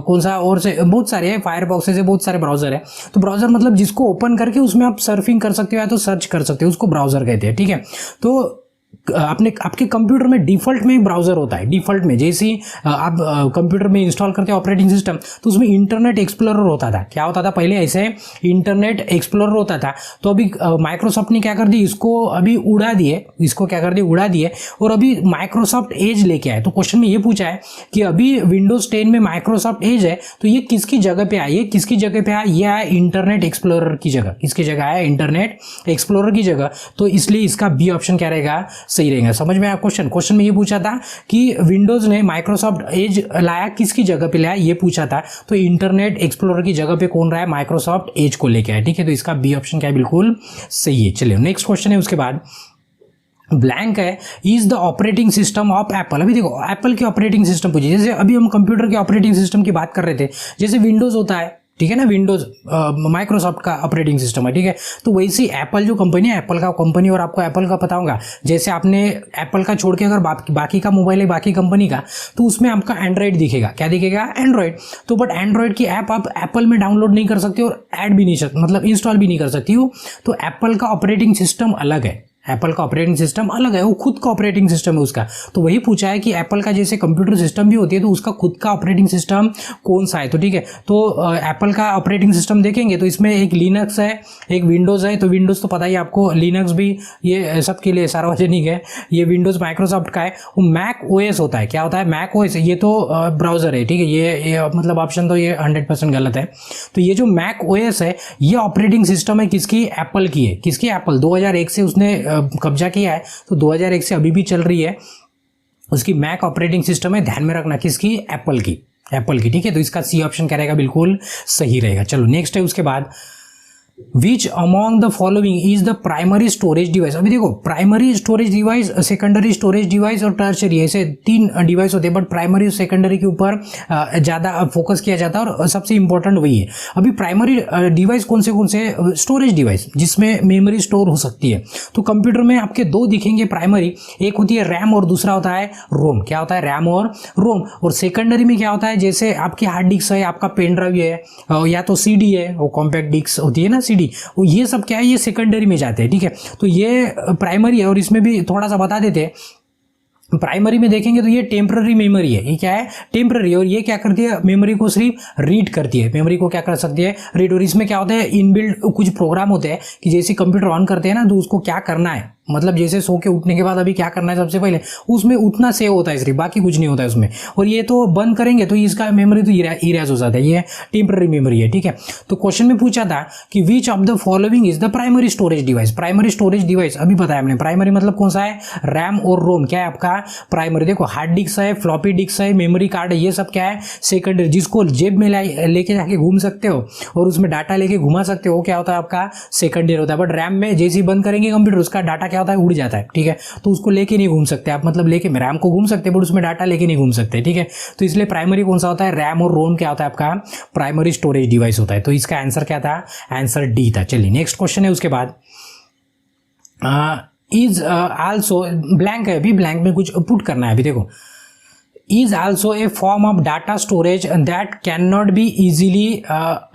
कौन सा और से बहुत सारे हैं, फायरफॉक्स से बहुत सारे ब्राउजर है। तो ब्राउजर मतलब जिसको ओपन करके उसमें आप सर्फिंग कर सकते हो या तो सर्च कर सकते हो, उसको ब्राउजर कहते हैं। ठीक है, तो आपके कंप्यूटर में डिफॉल्ट में ब्राउजर होता है। डिफॉल्ट में जैसे ही आप कंप्यूटर में इंस्टॉल करते हैं ऑपरेटिंग सिस्टम, तो उसमें इंटरनेट एक्सप्लोरर होता था। क्या होता था पहले? ऐसे इंटरनेट एक्सप्लोरर होता था। तो अभी माइक्रोसॉफ्ट ने क्या कर दी, इसको अभी उड़ा दिए, इसको क्या कर दिए, उड़ा दिए, और अभी माइक्रोसॉफ्ट एज लेके आए। तो क्वेश्चन में ये पूछा है कि अभी विंडोज 10 में माइक्रोसॉफ्ट एज है, तो ये किसकी जगह पे आया? ये किसकी जगह पे आया? ये आया इंटरनेट एक्सप्लोरर की जगह। किसकी जगह आया? इंटरनेट एक्सप्लोरर की जगह। तो इसलिए इसका बी ऑप्शन क्या रहेगा? सही रहेगा। समझ में आया क्वेश्चन? क्वेश्चन में ये पूछा था कि विंडोज ने माइक्रोसॉफ्ट एज लाया, किसकी जगह पे लाया ये पूछा था। तो इंटरनेट एक्सप्लोरर की जगह पे कौन रहा है? माइक्रोसॉफ्ट एज को लेके आया। ठीक है, तो इसका बी ऑप्शन क्या है? बिल्कुल सही है। चलिए नेक्स्ट क्वेश्चन है, उसके बाद ब्लैंक है, is the operating system of Apple. अभी देखो एप्पल की ऑपरेटिंग सिस्टम पूछी, जैसे अभी हम कंप्यूटर के ऑपरेटिंग सिस्टम की बात कर रहे थे, जैसे विंडोज होता है, ठीक है ना, विंडोज माइक्रोसॉफ्ट का ऑपरेटिंग सिस्टम है। ठीक है, तो वैसे एप्पल जो कंपनी है, एप्पल का कंपनी, और आपको एप्पल का पता होगा, जैसे आपने एप्पल का छोड़ के अगर बाकी का मोबाइल है बाकी कंपनी का, तो उसमें आपका एंड्रॉइड दिखेगा। क्या दिखेगा? एंड्रॉइड। तो बट एंड्रॉइड की ऐप आप एप्पल में डाउनलोड नहीं कर सकते और ऐड भी नहीं सकते, मतलब इंस्टॉल भी नहीं कर सकती हो। तो एप्पल का ऑपरेटिंग सिस्टम अलग है, एप्पल का ऑपरेटिंग सिस्टम अलग है, वो खुद का ऑपरेटिंग सिस्टम है उसका। तो वही पूछा है कि एप्पल का जैसे कंप्यूटर सिस्टम भी होती है तो उसका खुद का ऑपरेटिंग सिस्टम कौन सा है। तो ठीक है, तो एप्पल का ऑपरेटिंग सिस्टम देखेंगे तो इसमें एक लिनक्स है, एक विंडोज़ है। तो विंडोज़ तो पता ही आपको, लिनक्स भी ये सबके लिए सार्वजनिक है। ये विंडोज़ माइक्रोसॉफ्ट का है। वो मैक ओएस होता है। क्या होता है? Mac OS. ये तो ब्राउज़र है। ठीक है, ये मतलब ऑप्शन तो ये 100% गलत है। तो ये जो मैक ओएस है ये ऑपरेटिंग सिस्टम है किसकी? एप्पल की है। किसकी? एप्पल। 2001 से उसने कब्जा किया है, तो 2001 से अभी भी चल रही है, उसकी मैक ऑपरेटिंग सिस्टम है। ध्यान में रखना किसकी? एप्पल की, एप्पल की। ठीक है, तो इसका सी ऑप्शन क्या रहेगा? बिल्कुल सही रहेगा। चलो नेक्स्ट है, उसके बाद which among the following is the primary storage device. अभी देखो primary storage device, secondary storage device और टर्शरी, ऐसे 3 डिवाइस होते हैं, बट प्राइमरी और सेकेंडरी के ऊपर ज़्यादा फोकस किया जाता है और सबसे इंपॉर्टेंट वही है। अभी प्राइमरी डिवाइस कौन से स्टोरेज डिवाइस जिसमें मेमोरी स्टोर हो सकती है। तो कंप्यूटर में आपके 2 दिखेंगे प्राइमरी, एक होती है रैम और दूसरा होता है रोम। क्या होता है? रैम और रोम। और सेकेंडरी में क्या होता है, जैसे आपकी हार्ड डिस्क है, आपका पेन ड्राइव है, या तो सीडी है, वो कॉम्पैक्ट डिस्क होती है ना सीडी, ये सब क्या है, ये सेकेंडरी में जाते हैं। ठीक है, तो ये प्राइमरी है और इसमें भी थोड़ा सा बता देते हैं। प्राइमरी में देखेंगे तो ये टेम्पररी मेमोरी है, ये क्या है? टेम्पररी। और ये क्या करती है? मेमोरी को सिर्फ रीड करती है, मेमोरी को क्या कर सकती है? रीड। और इसमें क्या होता है, इनबिल्ट कुछ प्रोग्राम होते हैं कि जैसे कंप्यूटर ऑन करते हैं ना, तो उसको क्या करना है, मतलब जैसे सो के उठने के बाद अभी क्या करना है सबसे पहले, उसमें उतना सेव होता है सिर्फ, बाकी कुछ नहीं होता है उसमें। और ये तो बंद करेंगे तो इसका मेमोरी तो इरेज हो जाता है, ये टेम्पररी मेमोरी है। ठीक है, तो क्वेश्चन में पूछा था कि which of the following is the primary storage device. Primary storage device अभी बताया हमने, प्राइमरी मतलब कौन सा है? रैम और रोम। क्या है आपका? प्राइमरी। देखो हार्ड डिस्क है, फ्लॉपी डिस्क है, मेमोरी कार्ड है, ये सब क्या है? सेकेंडरी। जिसको जेब में लेके जाके घूम सकते हो और उसमें डाटा लेके घुमा सकते हो, क्या होता है आपका? सेकेंडरी होता है। बट रैम में जैसे ही बंद करेंगे कंप्यूटर, उसका डाटा क्या होता है? उड़ जाता है। ठीक है, तो उसको लेके नहीं घूम सकते आप, मतलब लेके रैम को घूम सकते हैं बट उसमें डाटा लेके नहीं घूम सकते। ठीक है, तो इसलिए प्राइमरी कौन सा होता है? रैम और रोम क्या होता है आपका? प्राइमरी स्टोरेज डिवाइस होता है। तो इसका आंसर क्या था? आंसर डी था। चलिए नेक्स्ट क्वेश्चन है उसके बाद, इज आल्सो ब्लैंक है, अभी ब्लैंक में कुछ पुट करना है। अभी देखो, is also a form of data storage that cannot be easily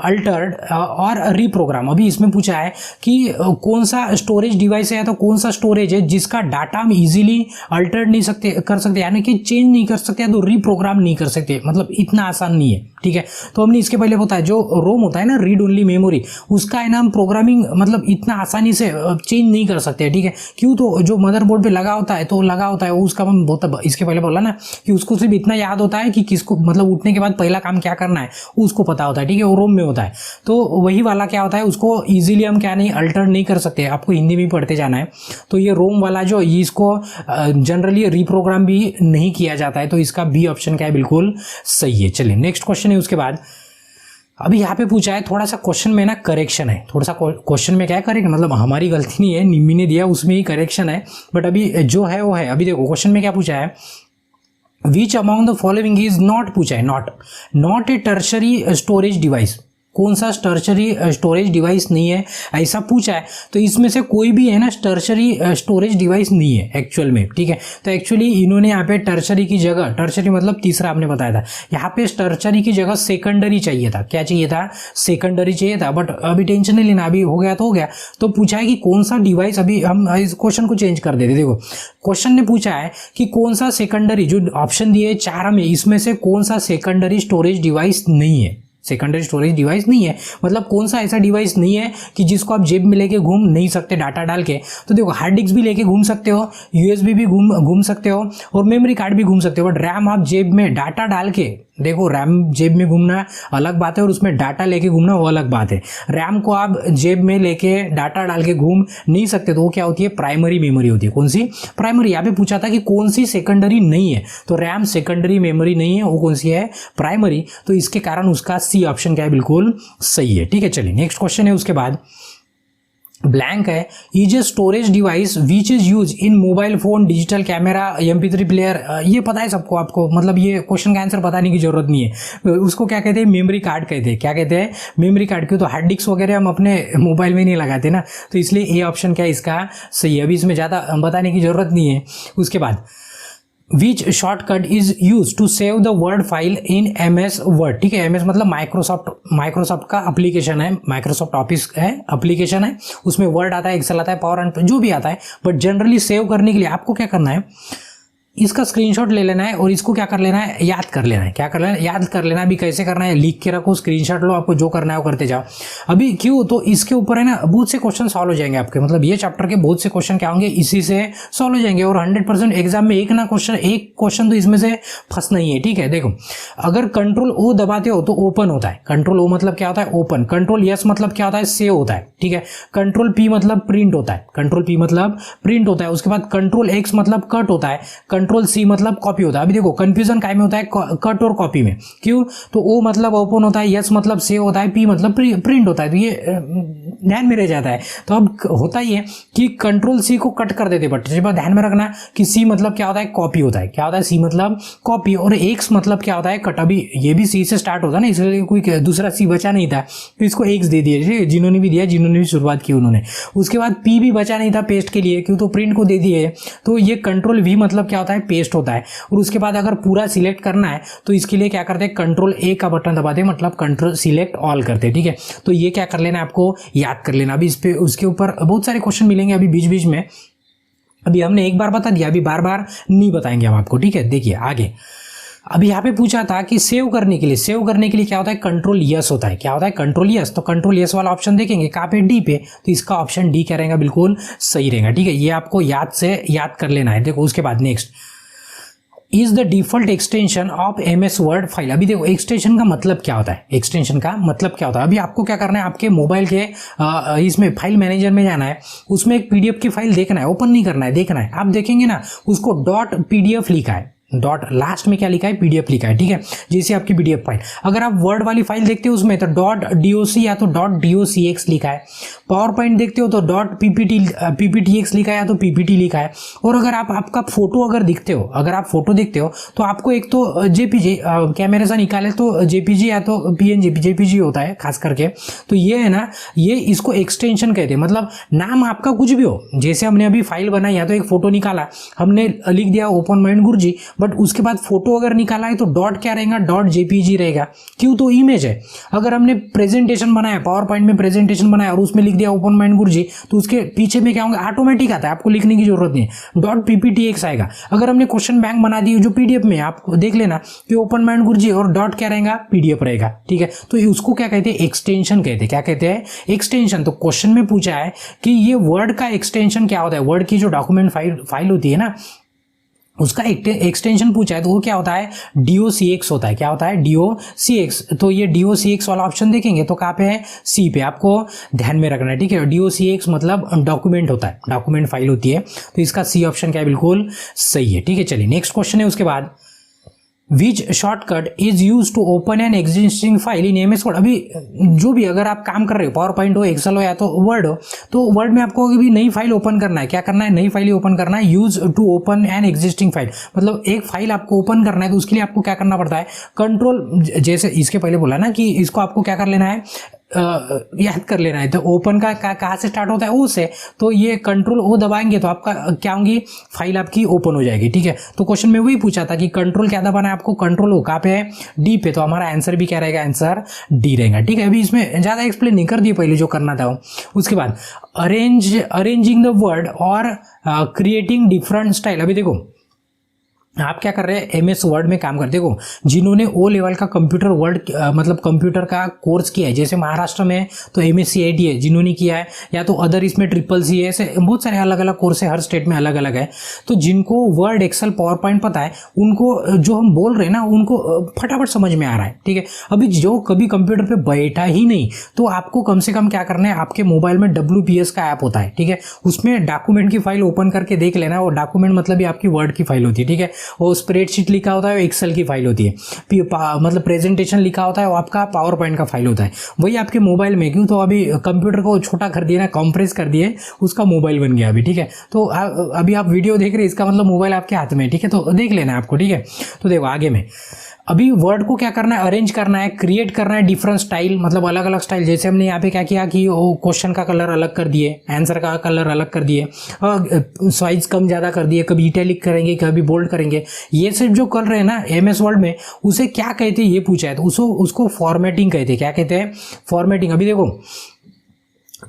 altered or reprogram। अभी इसमें पूछा है कि कौन सा स्टोरेज डिवाइस है या तो कौन सा स्टोरेज है जिसका डाटा हम इजीली अल्टर नहीं कर सकते, यानी कि चेंज नहीं कर सकते या तो रीप्रोग्राम नहीं कर सकते, मतलब इतना आसान नहीं है। ठीक है, तो हमने इसके पहले बताया जो रोम होता है ना, रीड ओनली मेमोरी, उसका है ना हम प्रोग्रामिंग मतलब इतना आसानी से चेंज नहीं कर सकते। ठीक है, क्यों? तो जो मदरबोर्ड पे लगा होता है तो लगा होता है उसका, हम बहुत इसके पहले बोला ना कि उसको सिर्फ इतना याद होता है कि किसको मतलब उठने के बाद पहला काम क्या करना है उसको पता होता है। ठीक है, वो रोम में होता है। तो वही वाला क्या होता है, उसको इजीली हम क्या नहीं अल्टर नहीं कर सकते। आपको हिंदी में पढ़ते जाना है। तो ये रोम वाला जो इसको जनरली रीप्रोग्राम भी नहीं किया जाता है। तो इसका बी ऑप्शन क्या है? बिल्कुल सही है। चलिए नेक्स्ट क्वेश्चन है उसके बाद, अभी यहाँ पे पूछा है थोड़ा सा क्वेश्चन में ना करेक्शन है, थोड़ा सा क्वेश्चन में क्या है करेक्ट, मतलब हमारी गलती नहीं है, निम्मी ने दिया उसमें ही करेक्शन है, बट अभी जो है वो है। अभी देखो क्वेश्चन में क्या पूछा है, which among the following is not पूछा है, not a tertiary storage device. कौन सा टर्शरी स्टोरेज डिवाइस नहीं है ऐसा पूछा है। तो इसमें से कोई भी है ना टर्शरी स्टोरेज डिवाइस नहीं है एक्चुअल में। ठीक है, तो एक्चुअली इन्होंने यहाँ पे टर्शरी की जगह, टर्शरी मतलब तीसरा आपने बताया था, यहाँ पे टर्शरी की जगह सेकेंडरी चाहिए था। क्या चाहिए था? सेकेंडरी चाहिए था। बट अभी टेंशन नहीं लेना, अभी हो गया तो हो गया। तो पूछा है कि कौन सा डिवाइस, अभी हम इस क्वेश्चन को चेंज कर देते। देखो क्वेश्चन ने पूछा है कि कौन सा सेकेंडरी, जो ऑप्शन दिए 4 में, इसमें से कौन सा सेकेंडरी स्टोरेज डिवाइस नहीं है। सेकेंडरी स्टोरेज डिवाइस नहीं है मतलब कौन सा ऐसा डिवाइस नहीं है कि जिसको आप जेब में लेके घूम नहीं सकते डाटा डाल के। तो देखो हार्ड डिस्क भी लेके घूम सकते हो, यूएसबी भी घूम सकते हो और मेमोरी कार्ड भी घूम सकते हो, बट रैम आप जेब में डाटा डाल के, देखो रैम जेब में घूमना अलग बात है और उसमें डाटा लेके घूमना वो अलग बात है। रैम को आप जेब में लेके डाटा डाल के घूम नहीं सकते, तो वो क्या होती है? प्राइमरी मेमोरी होती है। कौन सी? प्राइमरी। यहाँ पे पूछा था कि कौन सी सेकेंडरी नहीं है, तो रैम सेकेंडरी मेमोरी नहीं है, वो कौन सी है? प्राइमरी। तो इसके कारण उसका सी ऑप्शन क्या है? बिल्कुल सही है। ठीक है, चलिए नेक्स्ट क्वेश्चन है उसके बाद, ब्लैंक है, is a storage device which is use in mobile phone, digital camera, MP3 player. ये पता है सबको, आपको मतलब ये क्वेश्चन का आंसर बताने की जरूरत नहीं है। उसको क्या कहते हैं? मेमोरी कार्ड कहते हैं। क्या कहते हैं? Memory card. क्यों? तो हार्ड डिस्क वगैरह हम अपने मोबाइल में नहीं लगाते ना, तो इसलिए ए ऑप्शन क्या है इसका? सही है। अभी इसमें ज़्यादा बताने की जरूरत नहीं है। उसके बाद which shortcut is use to save the word file in MS Word. ठीक है, MS मतलब माइक्रोसॉफ्ट का एप्लीकेशन है, माइक्रोसॉफ्ट ऑफिस है, एप्लीकेशन है, उसमें वर्ड आता है, एक्सेल आता है, पावर पॉइंट जो भी आता है। बट जनरली सेव करने के लिए आपको क्या करना है? इसका स्क्रीनशॉट ले लेना है और इसको क्या कर लेना है? याद कर लेना है। क्या कर लेना है? याद कर लेना है। अभी कैसे करना है? लिख के रखो, स्क्रीनशॉट लो, आपको जो करना है वो करते जाओ। अभी क्यों? तो इसके ऊपर है ना बहुत से क्वेश्चन सॉल्व हो जाएंगे आपके, मतलब ये चैप्टर के बहुत से क्वेश्चन क्या होंगे इसी से सॉल्व हो जाएंगे और 100% एग्जाम में एक क्वेश्चन तो इसमें से फंसना ही है। ठीक है, देखो अगर कंट्रोल O दबाते हो तो ओपन होता है। कंट्रोल O मतलब क्या होता है? ओपन। कंट्रोल S मतलब क्या होता है? सेव होता है। ठीक है, कंट्रोल P मतलब प्रिंट होता है। कंट्रोल P मतलब प्रिंट होता है। उसके बाद कंट्रोल X मतलब कट होता है। कंट्रोल C मतलब कॉपी होता है। अभी देखो कंफ्यूजन काय में होता है? कट और कॉपी में। क्यों? तो O मतलब ओपन होता है, S मतलब सेव होता है, P मतलब प्रिंट होता है। तो ये ध्यान में रह जाता है। तो अब होता ही है कि कंट्रोल सी को कट कर देते, बट ध्यान में रखना कि सी मतलब क्या होता है, कॉपी होता है। क्या होता है, सी मतलब कॉपी, और एक्स मतलब क्या होता है, कट। अभी ये भी सी से स्टार्ट होता है ना, इसलिए कोई दूसरा सी बचा नहीं था तो इसको एक्स दे दिया, जिन्होंने भी दिया, जिन्होंने भी शुरुआत की उन्होंने। उसके बाद पी भी बचा नहीं था पेस्ट के लिए, क्यों, तो प्रिंट को दे दिए। तो ये कंट्रोल वी मतलब क्या होता है, पेस्ट होता है। और उसके बाद अगर पूरा सिलेक्ट करना है तो इसके लिए क्या करते हैं, कंट्रोल ए का बटन दबाते हैं, मतलब कंट्रोल सिलेक्ट ऑल करते हैं। ठीक है, तो ये क्या कर लेना, आपको याद कर लेना। अभी इस पे उसके ऊपर बहुत सारे क्वेश्चन मिलेंगे अभी बीच बीच में। अभी हमने एक बार बता दिया, अभी बार बार नहीं बताएंगे हम आपको। ठीक है, देखिए आगे। अभी यहाँ पे पूछा था कि सेव करने के लिए क्या होता है, कंट्रोल यस होता है। क्या होता है, कंट्रोल यस। तो कंट्रोल यस वाला ऑप्शन देखेंगे कहाँ पे, डी पे, तो इसका ऑप्शन डी क्या रहेगा, बिल्कुल सही रहेगा। ठीक है, ये आपको याद कर लेना है। देखो उसके बाद next, is the default extension of MS word file. अभी देखो एक्सटेंशन का मतलब क्या होता है, एक्सटेंशन का मतलब क्या होता है। अभी आपको क्या करना है, आपके मोबाइल के इसमें फाइल मैनेजर में जाना है, उसमें एक PDF की फाइल देखना है, ओपन नहीं करना है, देखना है। आप देखेंगे ना, उसको .pdf लिखा है, डॉट लास्ट में क्या लिखा है, PDF लिखा है। ठीक है, जैसे आपकी PDF फाइल, अगर आप वर्ड वाली फाइल देखते हो उसमें तो .doc या तो .docx लिखा है। पावर पॉइंट देखते हो तो .pptx लिखा है या तो PPT लिखा है। और अगर आपका फोटो अगर दिखते हो, अगर आप फोटो देखते हो तो आपको एक तो JPG कैमरे से निकाले तो JPG या तो PNG JPG होता है खास करके। तो ये है ना, ये इसको एक्सटेंशन कहते हैं। मतलब नाम आपका कुछ भी हो, जैसे हमने अभी फाइल बनाई या तो एक फोटो निकाला, हमने लिख दिया ओपन माइंड गुरुजी, बट उसके बाद फोटो अगर निकाला है तो डॉट क्या रहेगा, .jpg रहेगा। क्यों, तो इमेज है। अगर हमने प्रेजेंटेशन बनाया, पावर पॉइंट में प्रेजेंटेशन बनाया और उसमें लिख दिया ओपन माइंड गुरुजी, तो उसके पीछे में क्या होगा, ऑटोमेटिक आता है, आपको लिखने की जरूरत नहीं है, .pptx आएगा। अगर हमने क्वेश्चन बैंक बना दी जो PDF में, आप देख लेना कि ओपन माइंड गुरुजी और डॉट क्या रहेगा, PDF रहेगा। ठीक है, तो उसको क्या कहते हैं, एक्सटेंशन कहते हैं। क्या कहते हैं, एक्सटेंशन। तो क्वेश्चन में पूछा है कि ये वर्ड का एक्सटेंशन क्या होता है, वर्ड की जो डॉक्यूमेंट फाइल होती है ना, उसका एक्सटेंशन पूछा है तो वो क्या होता है, DOCX होता है। क्या होता है, DOCX। तो ये DOCX वाला ऑप्शन देखेंगे तो कहाँ पे है, सी पे, आपको ध्यान में रखना है। ठीक है, DOCX मतलब डॉक्यूमेंट होता है, डॉक्यूमेंट फाइल होती है। तो इसका सी ऑप्शन क्या है, बिल्कुल सही है। ठीक है, चलिए नेक्स्ट क्वेश्चन है उसके बाद, which shortcut is use to open an existing file in MS Word. अभी जो भी अगर आप काम कर रहे हो, पावर पॉइंट हो, एक्सेल हो या तो वर्ड हो, तो वर्ड में आपको अभी नई फाइल ओपन करना है, क्या करना है, नई फाइल ओपन करना है। Use to open an existing file, मतलब एक फाइल आपको ओपन करना है तो उसके लिए आपको क्या करना पड़ता है, कंट्रोल, जैसे इसके पहले बोला ना कि इसको आपको क्या कर लेना है, याद कर लेना है। तो ओपन का कहाँ से स्टार्ट होता है, ओ से। तो ये कंट्रोल O दबाएंगे तो आपका क्या होंगी, फाइल आपकी ओपन हो जाएगी। ठीक है, तो क्वेश्चन में वही पूछा था कि कंट्रोल क्या दबाना है आपको, कंट्रोल O कहाँ पे है, डी पे। तो हमारा आंसर भी क्या रहेगा, आंसर डी रहेगा। ठीक है, अभी इसमें ज़्यादा एक्सप्लेन नहीं कर दिए, पहले जो करना था। उसके बाद अरेंजिंग द वर्ड और क्रिएटिंग डिफरेंट स्टाइल। अभी देखो आप क्या कर रहे हैं, MS वर्ड में काम करते। देखो जिन्होंने O लेवल का कंप्यूटर वर्ड मतलब कंप्यूटर का कोर्स किया है, जैसे महाराष्ट्र में तो MSc IT है जिन्होंने किया है, या तो अदर इसमें CCC है, ऐसे बहुत सारे अलग अलग कोर्स है, हर स्टेट में अलग अलग है। तो जिनको वर्ड, एक्सेल, पावर पॉइंट पता है, उनको जो हम बोल रहे हैं ना, उनको फटाफट समझ में आ रहा है। ठीक है, अभी जो कभी कंप्यूटर पर बैठा ही नहीं, तो आपको कम से कम क्या करना है, आपके मोबाइल में WPS का ऐप होता है। ठीक है, उसमें डॉक्यूमेंट की फाइल ओपन करके देख लेना। वो डॉक्यूमेंट मतलब भी आपकी वर्ड की फाइल होती है। ठीक है, वो स्प्रेडशीट लिखा होता है, वो एक्सेल की फाइल होती है। मतलब प्रेजेंटेशन लिखा होता है, वो आपका पावर पॉइंट का फाइल होता है। वही आपके मोबाइल में, क्यों, तो अभी कंप्यूटर को छोटा कर दिया ना, कॉम्प्रेस कर दिए, उसका मोबाइल बन गया अभी। ठीक है, तो अभी आप वीडियो देख रहे हैं, इसका मतलब मोबाइल आपके हाथ में। ठीक है, तो देख लेना है आपको। ठीक है, तो देखो आगे में अभी वर्ड को क्या करना है, अरेंज करना है, क्रिएट करना है डिफरेंट स्टाइल, मतलब अलग अलग स्टाइल। जैसे हमने यहाँ पे क्या किया कि वो क्वेश्चन का कलर अलग कर दिए, आंसर का कलर अलग कर दिए, साइज कम ज़्यादा कर दिए, कभी इटैलिक करेंगे, कभी बोल्ड करेंगे। ये सब जो कर रहे हैं ना MS वर्ड में, उसे क्या कहते हैं ये पूछा है, तो उसको फॉर्मेटिंग कहते हैं। क्या कहते हैं, फॉर्मेटिंग। अभी देखो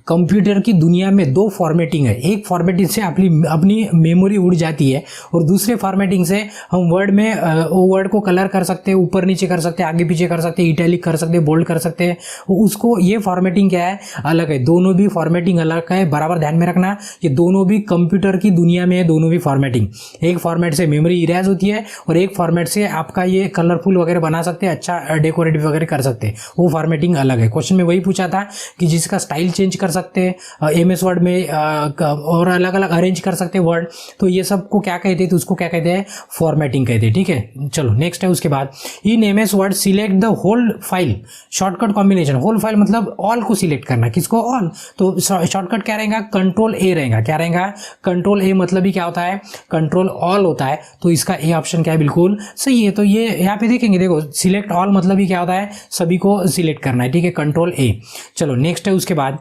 कंप्यूटर की दुनिया में दो फॉर्मेटिंग है। एक फॉर्मेटिंग से अपनी मेमोरी उड़ जाती है, और दूसरे फॉर्मेटिंग से हम वर्ड में वो वर्ड को कलर कर सकते हैं, ऊपर नीचे कर सकते हैं, आगे पीछे कर सकते हैं, इटैलिक कर सकते हैं, बोल्ड कर सकते हैं। उसको ये फॉर्मेटिंग क्या है, अलग है। दोनों भी फॉर्मेटिंग अलग है, बराबर ध्यान में रखना। ये दोनों भी कंप्यूटर की दुनिया में है, दोनों भी फॉर्मेटिंग। एक फॉर्मेट से मेमोरी इरेज होती है, और एक फॉर्मेट से आपका ये कलरफुल वगैरह बना सकते हैं, अच्छा डेकोरेटिव वगैरह कर सकते हैं, वो फॉर्मेटिंग अलग है। क्वेश्चन में वही पूछा था कि जिसका स्टाइल चेंज कर सकते हैं MS वर्ड में और अलग अलग अरेंज कर सकते हैं वर्ड, तो ये सब को क्या कहते हैं, तो उसको क्या कहते हैं, फॉर्मेटिंग कहते हैं। ठीक है, चलो नेक्स्ट है उसके बाद in MS Word select the whole file shortcut combination. Whole file मतलब ऑल को सिलेक्ट करना, किसको, ऑल, तो शॉर्टकट क्या रहेगा, कंट्रोल A रहेगा। क्या रहेगा, कंट्रोल A मतलब ही क्या होता है, कंट्रोल ऑल होता है, तो इसका ए ऑप्शन क्या है, बिल्कुल सही है। तो ये यहाँ पे देखेंगे, देखो सिलेक्ट ऑल मतलब ही क्या होता है, सभी को सिलेक्ट करना है। ठीक है, कंट्रोल A। चलो नेक्स्ट है उसके बाद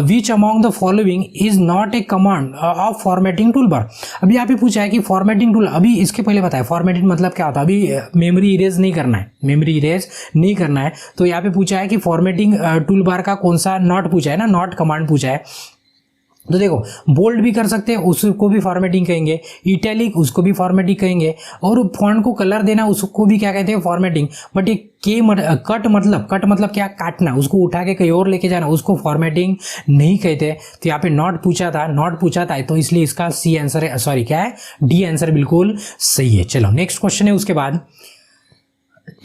which among the following is not a command of formatting tool bar. अभी यहाँ पे पूछा है कि फॉर्मेटिंग टूल, अभी इसके पहले बताया फॉर्मेटिंग मतलब क्या होता है, अभी मेमोरी इरेज नहीं करना है, मेमोरी इरेज नहीं करना है, तो यहाँ पे पूछा है कि फॉर्मेटिंग टूल बार का कौन सा नॉट पूछा है ना, नॉट कमांड पूछा है। तो देखो बोल्ड भी कर सकते हैं, उसको भी फॉर्मेटिंग कहेंगे, इटैलिक उसको भी फॉर्मेटिंग कहेंगे, और फॉन्ट को कलर देना उसको भी क्या कहते हैं, फॉर्मेटिंग। बट ये कट मतलब क्या, काटना, उसको उठा के कहीं और लेके जाना, उसको फॉर्मेटिंग नहीं कहते। तो यहाँ पे नॉट पूछा था, तो इसलिए इसका सी आंसर है, सॉरी क्या है, डी आंसर बिल्कुल सही है। चलो नेक्स्ट क्वेश्चन है उसके बाद,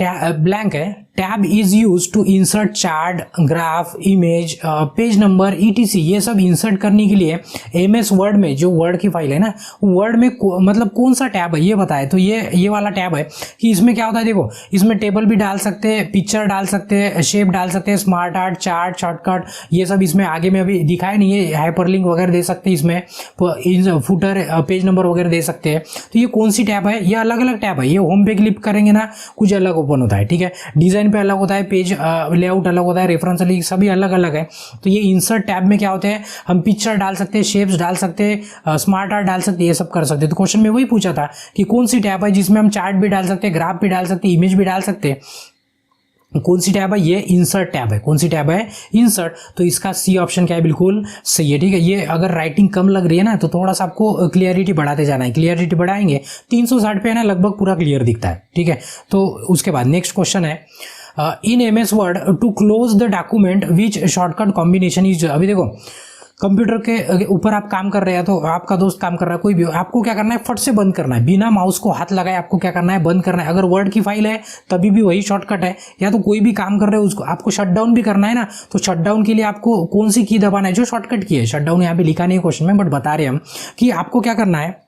ब्लैंक है, tab is use to insert chart, graph, image, page number, ETC। ये सब इंसर्ट करने के लिए MS वर्ड में, जो वर्ड की फाइल है ना, वर्ड में मतलब कौन सा टैब है ये बताए, तो ये वाला टैब है कि इसमें क्या होता है, देखो इसमें टेबल भी डाल सकते हैं, पिक्चर डाल सकते हैं, शेप डाल सकते हैं, स्मार्ट आर्ट, चार्ट, शॉर्टकट, ये सब इसमें आगे में अभी दिखाया नहीं है, हाइपरलिंक वगैरह दे सकते हैं, इसमें फुटर, पेज नंबर वगैरह दे सकते हैं। तो ये कौन सी टैब है, ये अलग अलग टैब है, ये होम पे क्लिक करेंगे ना कुछ अलग ओपन होता है। ठीक है, डिजाइन पे अलग होता है, पेज लेआउट अलग होता है, रेफरेंस अलग, सभी अलग अलग है। तो ये इंसर्ट टैब में क्या होते हैं, हम पिक्चर डाल सकते हैं, शेप्स डाल सकते हैं, स्मार्ट आर्ट डाल सकते हैं, ये सब कर सकते हैं। तो क्वेश्चन में वही पूछा था कि कौन सी टैब है जिसमें हम चार्ट भी डाल सकते हैं, ग्राफ भी डाल सकते हैं, इमेज भी डाल सकते हैं, कौन सी टैब है, ये इंसर्ट टैब है। कौन सी टैब है, इंसर्ट। तो इसका सी ऑप्शन क्या है, बिल्कुल सही है। ठीक है, ये अगर राइटिंग कम लग रही है ना, तो थोड़ा सा आपको क्लियरिटी बढ़ाते जाना है, क्लियरिटी बढ़ाएंगे 360 पे है ना, लगभग पूरा क्लियर दिखता है। ठीक है, तो उसके बाद नेक्स्ट क्वेश्चन है, in MS Word to close the document which shortcut combination is. अभी देखो कंप्यूटर के ऊपर आप काम कर रहे हैं, तो आपका दोस्त काम कर रहा है, कोई भी, आपको क्या करना है, फट से बंद करना है, बिना माउस को हाथ लगाए आपको क्या करना है, बंद करना है। अगर वर्ड की फाइल है तभी भी वही शॉर्टकट है, या तो कोई भी काम कर रहे हो उसको आपको शट डाउन भी करना है ना, तो शट डाउन के लिए आपको कौन सी की दबाना है, जो शॉर्टकट की है। शट डाउन यहाँ पे लिखा नहीं है क्वेश्चन में, बट बता रहे हम कि आपको क्या करना है,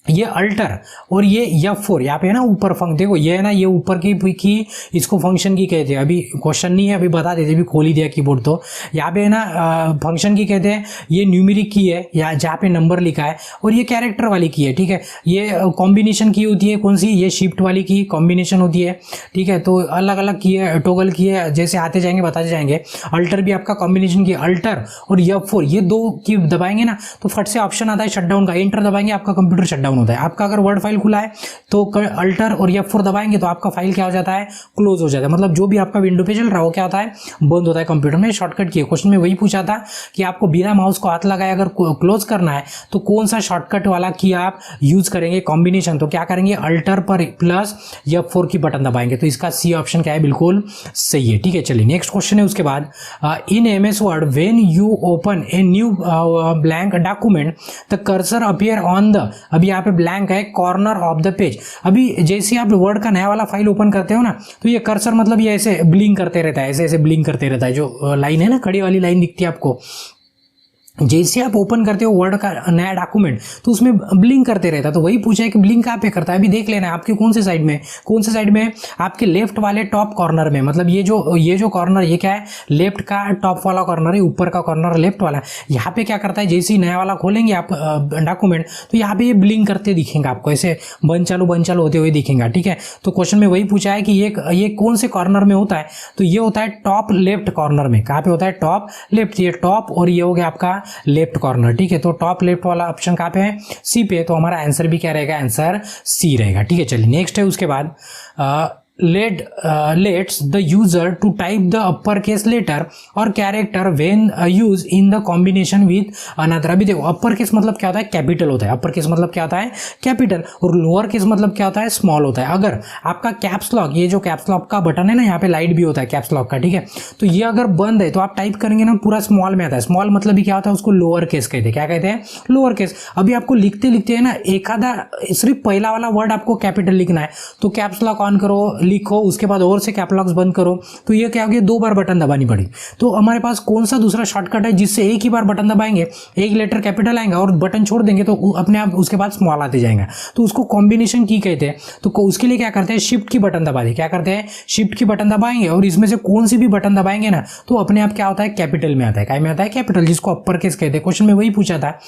ये अल्टर और ये F4 यहाँ पे है ना ऊपर देखो ये है ना, ये ऊपर की इसको फंक्शन की कहते हैं। अभी क्वेश्चन नहीं है, अभी बता देते, अभी खोल ही दिया कीबोर्ड। तो यहाँ पे है ना फंक्शन की कहते हैं, ये न्यूमेरिक की है या जहाँ पे नंबर लिखा है, और ये कैरेक्टर वाली की है। ठीक है, ये कॉम्बिनेशन की होती है, कौन सी, ये शिफ्ट वाली की कॉम्बिनेशन होती है। ठीक है, तो अलग अलग की है, टोगल की है, जैसे आते जाएंगे बताते जाएंगे। अल्टर भी आपका कॉम्बिनेशन की, अल्टर और F4 ये दो की दबाएंगे ना, तो फट से ऑप्शन आता है शटडाउन का, एंटर दबाएंगे आपका कंप्यूटर शटडाउन होता है। आपका अगर वर्ड फाइल खुला है तो अल्टर और F4 दबाएंगे तो आपका फाइल क्या हो जाता है, क्लोज हो जाता है। मतलब जो भी आपका विंडो पे चल रहा हो क्या होता है, बंद होता है कंप्यूटर में। शॉर्टकट की क्वेश्चन में वही पूछा था कि आपको बिना माउस को हाथ लगाए अगर क्लोज करना है तो कौन सा शॉर्टकट वाला की आप यूज करेंगे, कॉम्बिनेशन। तो क्या करेंगे, अल्टर पर प्लस F4 की बटन दबाएंगे। तो इसका सी ऑप्शन क्या है, बिल्कुल सही है। ठीक है, चलिए नेक्स्ट क्वेश्चन है उसके बाद, in MS word when you open a new blank document the cursor appear on the, अभी यहाँ पे ब्लैंक है, कॉर्नर ऑफ द पेज। अभी जैसे आप वर्ड का नया वाला फाइल ओपन करते हो ना, तो ये कर्सर मतलब ये ऐसे ब्लिंक करते रहता है, ऐसे ऐसे ब्लिंक करते रहता है। जो लाइन है ना, खड़ी वाली लाइन दिखती है आपको, जैसे आप ओपन करते हो वर्ड का नया डॉक्यूमेंट तो उसमें ब्लिंक करते रहता है। तो वही पूछा है कि ब्लिंक कहाँ पे करता है, अभी देख लेना है आपके कौन से साइड में, आपके लेफ्ट वाले टॉप कॉर्नर में। मतलब ये जो कॉर्नर, ये क्या है, लेफ्ट का टॉप वाला कॉर्नर है, ऊपर का कॉर्नर लेफ्ट वाला। यहाँ पे क्या करता है, जैसे ही नया वाला खोलेंगे आप डॉक्यूमेंट, तो यहाँ पे ये ब्लिंक करते दिखेंगे आपको, ऐसे बंद चालू होते हुए दिखेंगे। ठीक है, तो क्वेश्चन में वही पूछा है कि ये कौन से कॉर्नर में होता है, तो ये होता है टॉप लेफ्ट कॉर्नर में। कहाँ पे होता है, टॉप लेफ्ट, ये टॉप और ये हो गया आपका लेफ्ट कॉर्नर। ठीक है, तो टॉप लेफ्ट वाला ऑप्शन कहाँ पे है, सी पे। तो हमारा आंसर भी क्या रहेगा, आंसर सी रहेगा। ठीक है, चलिए नेक्स्ट है उसके बाद, lets the user to type the uppercase letter or character when used in the combination with another। अभी देखो अपर केस मतलब क्या होता है, कैपिटल होता है। अपर केस मतलब क्या होता है, कैपिटल। और लोअर केस मतलब क्या होता है, स्मॉल होता है। अगर आपका कैप्स लॉक, ये जो कैप्स लॉक का बटन है ना, यहाँ पे लाइट भी होता है कैप्स लॉक का, ठीक है, तो ये अगर बंद है तो आप टाइप करेंगे ना पूरा स्मॉल में आता है। स्मॉल मतलब भी क्या होता है, उसको लोअर केस कहते हैं। क्या कहते हैं, लोअर केस। अभी आपको लिखते लिखते है ना, एक आधा सिर्फ पहला वाला वर्ड आपको कैपिटल लिखना है, तो कैप्स लॉक ऑन करो, लिखो, उसके बाद और से कैपलॉग्स बंद करो, तो ये क्या हो गया, 2 बार बटन दबानी पड़ी। तो हमारे पास कौन सा दूसरा शॉर्टकट है जिससे एक ही बार बटन दबाएंगे, एक लेटर कैपिटल आएगा और बटन छोड़ देंगे तो अपने आप उसके बाद स्मॉल आते जाएंगे, तो उसको कॉम्बिनेशन की कहते हैं। तो उसके लिए क्या करते हैं, शिफ्ट की बटन दबा दे, क्या करते हैं, शिफ्ट की बटन दबाएंगे और इसमें से कौन सी भी बटन दबाएंगे ना तो अपने आप क्या होता है, कैपिटल में आता है। क्या में आता है, कैपिटल, जिसको अपर केस कहते हैं। क्वेश्चन में वही पूछा था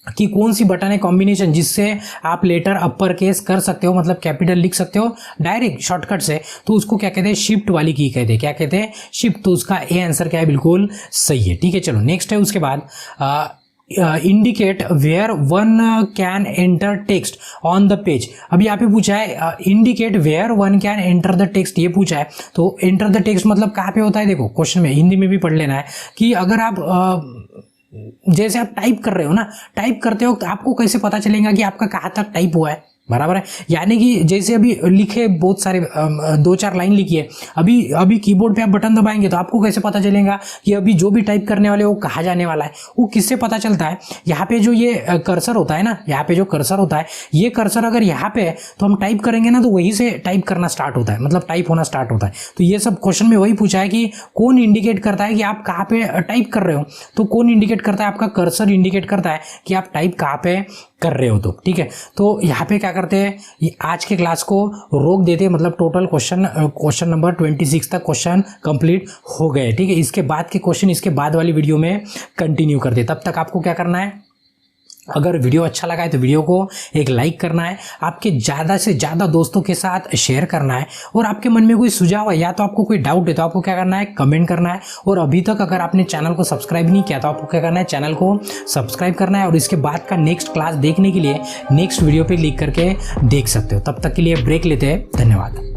कि कौन सी बटन है कॉम्बिनेशन जिससे आप लेटर अपर केस कर सकते हो, मतलब कैपिटल लिख सकते हो डायरेक्ट शॉर्टकट से, तो उसको क्या कहते हैं, शिफ्ट वाली की कहते हैं। क्या कहते हैं, शिफ्ट। तो उसका ए आंसर क्या है, बिल्कुल सही है। ठीक है, चलो नेक्स्ट है उसके बाद indicate where one can enter text on the page. अभी यहाँ पे पूछा है indicate where one can enter the text, ये पूछा है। तो एंटर द टेक्स्ट मतलब कहाँ पे होता है, देखो क्वेश्चन में हिंदी में भी पढ़ लेना है कि अगर आप जैसे आप टाइप कर रहे हो ना, टाइप करते हो तो आपको कैसे पता चलेगा कि आपका कहाँ तक टाइप हुआ है, बराबर है। यानी कि जैसे अभी लिखे बहुत सारे 2-4 लाइन लिखी है, अभी कीबोर्ड पे आप बटन दबाएंगे तो आपको कैसे पता चलेगा कि अभी जो भी टाइप करने वाले वो कहाँ जाने वाला है, वो किससे पता चलता है। यहाँ पे जो ये कर्सर होता है ना, यहाँ पे जो कर्सर होता है, ये कर्सर अगर यहाँ पे है तो हम टाइप करेंगे ना तो वहीं से टाइप करना स्टार्ट होता है, मतलब टाइप होना स्टार्ट होता है। तो ये सब क्वेश्चन में वही पूछा है कि कौन इंडिकेट करता है कि आप कहाँ पे टाइप कर रहे हो, तो कौन इंडिकेट करता है, आपका कर्सर इंडिकेट करता है कि आप टाइप कहाँ पे कर रहे हो। तो ठीक है, तो यहाँ पे क्या करते हैं, ये आज के क्लास को रोक देते हैं, मतलब टोटल क्वेश्चन नंबर 26 तक क्वेश्चन कंप्लीट हो गए। ठीक है, इसके बाद के क्वेश्चन इसके बाद वाली वीडियो में कंटिन्यू करते। तब तक आपको क्या करना है, अगर वीडियो अच्छा लगा है तो वीडियो को एक लाइक करना है, आपके ज़्यादा से ज़्यादा दोस्तों के साथ शेयर करना है, और आपके मन में कोई सुझाव है या तो आपको कोई डाउट है तो आपको क्या करना है, कमेंट करना है। और अभी तक अगर आपने चैनल को सब्सक्राइब नहीं किया तो आपको क्या करना है, चैनल को सब्सक्राइब करना है। और इसके बाद का नेक्स्ट क्लास देखने के लिए नेक्स्ट वीडियो पर क्लिक करके देख सकते हो। तब तक के लिए ब्रेक लेते हैं, धन्यवाद।